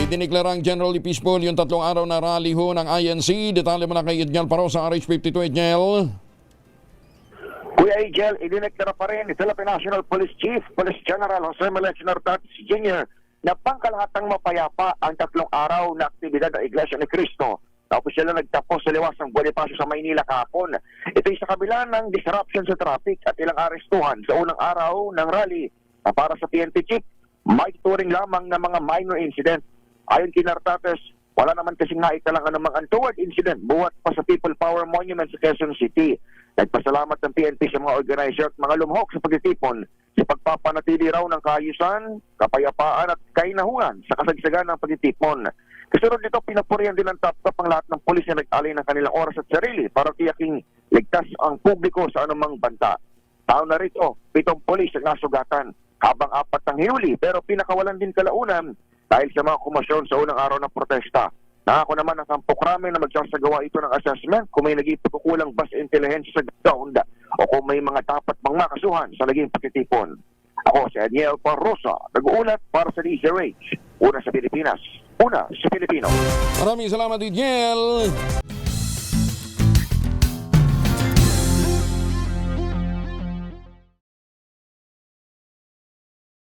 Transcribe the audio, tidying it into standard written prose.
Idineklarang generally peaceful yung 3 araw na rally ho ng INC. Detalye mo na kay Edniel Paro sa RH52, Edniel. Kuya Angel, idineklara pa rin ni Philippine National Police Chief, Police General Jose Melechio Nartates Jr. na pangkalahatang mapayapa ang 3 araw na aktibidad ng Iglesia ni Cristo na opisyal na nagtapos sa liwasang Bonifacio sa Maynila kahapon. Ito ay sa kabila ng disruption sa traffic at ilang arestuhan sa unang araw ng rally na para sa PNP Chief, may tuturing lamang ng mga minor incident. Ayon kay Nartates, wala naman kasing naitalang anumang untoward incident buhat pa sa People Power Monument sa Quezon City. Nagpasalamat ng PNP sa mga organizer at mga lumhok sa pagtitipon sa pagpapanatili raw ng kaayusan, kapayapaan at kainahunan sa kasagsagan ng pagtitipon. Kasunod nito, pinapurihan din ng top-top ang lahat ng pulis na nag-alay ng kanilang oras at sarili para tiyaking ligtas ang publiko sa anumang banta. Taon na rito, 7 pulis ang nasugatan, habang 4 ang hinuli, pero pinakawalan din kalaunan dahil sa mga kumasyon sa unang araw ng protesta. Nangako naman ang Kampo Krame na magsasagawa ito ng assessment kung may naging pagkukulang bus intelligence sa ground o kung may mga dapat pang makasuhan sa naging pagtitipon. Ako si Edniel Parrosa, nag-uulat para sa DZRH. Una sa Pilipinas, una sa Pilipino. Maraming salamat, Edniel.